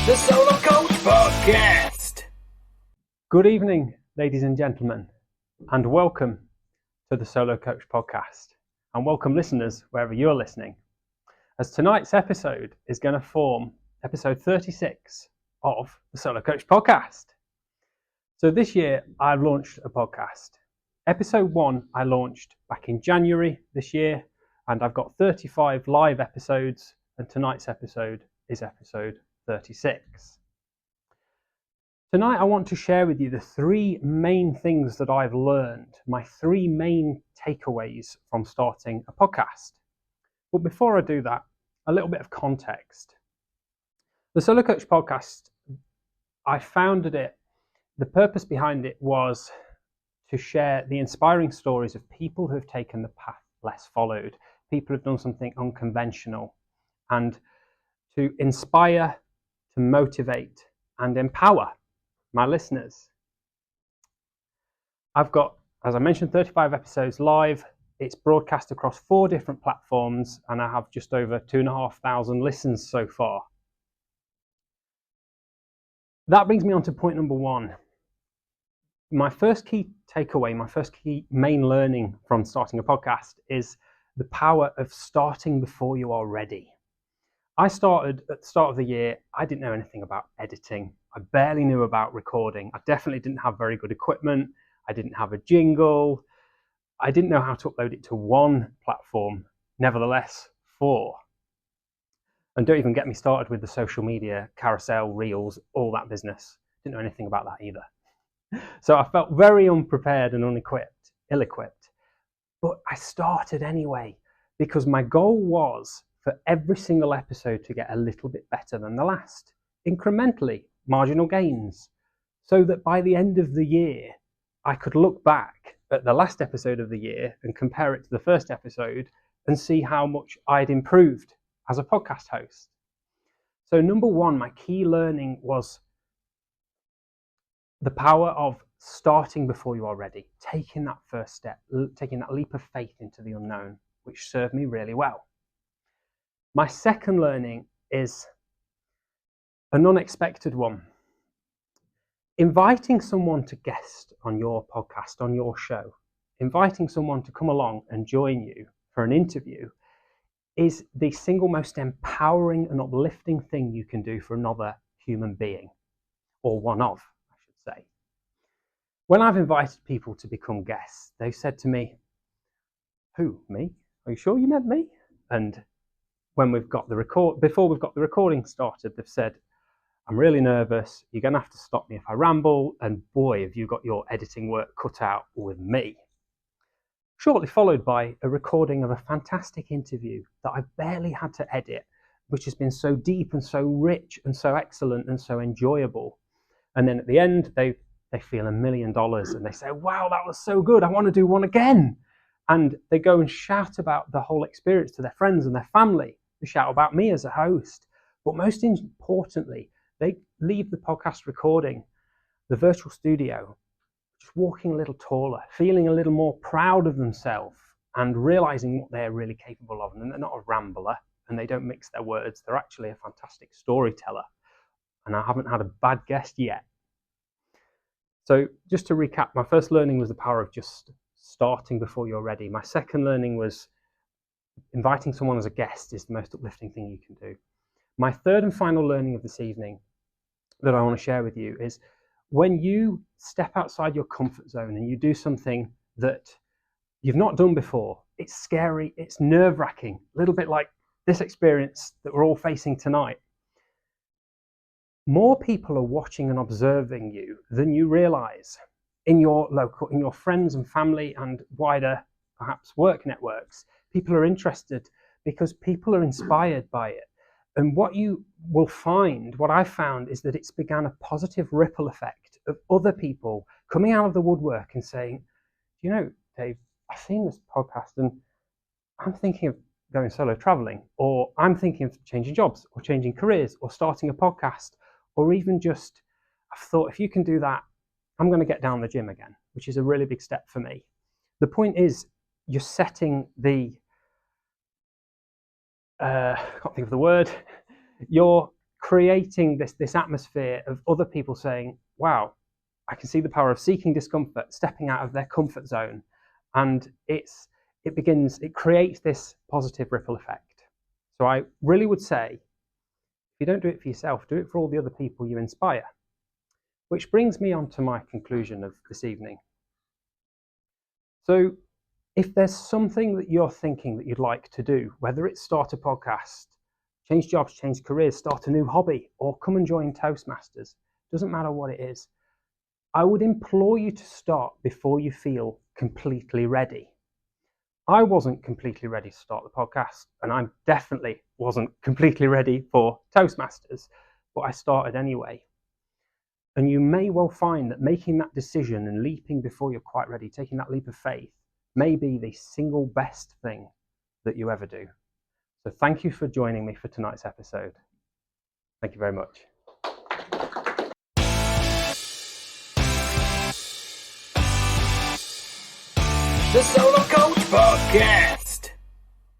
The Solo Coach Podcast. Good evening, ladies and gentlemen, and welcome to the Solo Coach Podcast. And welcome listeners wherever you're listening, as tonight's episode is going to form episode 36 of the Solo Coach Podcast. So this year I've launched a podcast. Episode 1 I launched back in January this year, and I've got 35 live episodes, and tonight's episode is episode 36. Tonight I want to share with you the 3 main things that I've learned, my 3 main takeaways from starting a podcast. But before I do that, a little bit of context. The Solo Coach Podcast, I founded it, the purpose behind it was to share the inspiring stories of people who have taken the path less followed, people who have done something unconventional, and to inspire, to motivate, and empower my listeners. I've got, as I mentioned, 35 episodes live. It's broadcast across 4 different platforms, and I have just over 2,500 listens so far. That brings me on to point number 1. My first key takeaway, my first key main learning from starting a podcast is the power of starting before you are ready. I started at the start of the year. I didn't know anything about editing. I barely knew about recording. I definitely didn't have very good equipment. I didn't have a jingle. I didn't know how to upload it to one platform, nevertheless 4. And don't even get me started with the social media, carousel, reels, all that business. Didn't know anything about that either. So I felt very unprepared and ill-equipped. But I started anyway, because my goal was for every single episode to get a little bit better than the last, incrementally, marginal gains, so that by the end of the year, I could look back at the last episode of the year and compare it to the first episode and see how much I'd improved as a podcast host. So number 1, my key learning was the power of starting before you are ready, taking that first step, taking that leap of faith into the unknown, which served me really well. My second learning is an unexpected one. Inviting someone to guest on your podcast, on your show, inviting someone to come along and join you for an interview is the single most empowering and uplifting thing you can do for another human being, or one of, I should say. When I've invited people to become guests, they said to me, "Who, me? Are you sure you meant me?" And when before we've got the recording started, they've said, "I'm really nervous. You're going to have to stop me if I ramble. And boy, have you got your editing work cut out with me." Shortly followed by a recording of a fantastic interview that I barely had to edit, which has been so deep and so rich and so excellent and so enjoyable. And then at the end, they feel $1 million and they say, "Wow, that was so good. I want to do one again." And they go and shout about the whole experience to their friends and their family. They shout about me as a host. But most importantly, they leave the podcast recording, the virtual studio, just walking a little taller, feeling a little more proud of themselves and realizing what they're really capable of. And they're not a rambler and they don't mix their words. They're actually a fantastic storyteller. And I haven't had a bad guest yet. So just to recap, my first learning was the power of just starting before you're ready. My second learning was inviting someone as a guest is the most uplifting thing you can do. My third and final learning of this evening that I want to share with you is when you step outside your comfort zone and you do something that you've not done before, it's scary, it's nerve-wracking, a little bit like this experience that we're all facing tonight. More people are watching and observing you than you realize in your friends and family and wider, perhaps, work networks. People are interested because people are inspired by it. And what you will find, what I found, is that it's began a positive ripple effect of other people coming out of the woodwork and saying, "You know, Dave, I've seen this podcast and I'm thinking of going solo traveling, or I'm thinking of changing jobs or changing careers or starting a podcast, or even just, I've thought if you can do that, I'm going to get down the gym again," which is a really big step for me. The point is, you're setting the, I can't think of the word, you're creating this atmosphere of other people saying, wow, I can see the power of seeking discomfort, stepping out of their comfort zone. And it creates this positive ripple effect. So I really would say, if you don't do it for yourself, do it for all the other people you inspire. Which brings me on to my conclusion of this evening. So if there's something that you're thinking that you'd like to do, whether it's start a podcast, change jobs, change careers, start a new hobby, or come and join Toastmasters, doesn't matter what it is, I would implore you to start before you feel completely ready. I wasn't completely ready to start the podcast, and I definitely wasn't completely ready for Toastmasters, but I started anyway. And you may well find that making that decision and leaping before you're quite ready, taking that leap of faith, may be the single best thing that you ever do. So thank you for joining me for tonight's episode. Thank you very much. The Solo Coach Podcast.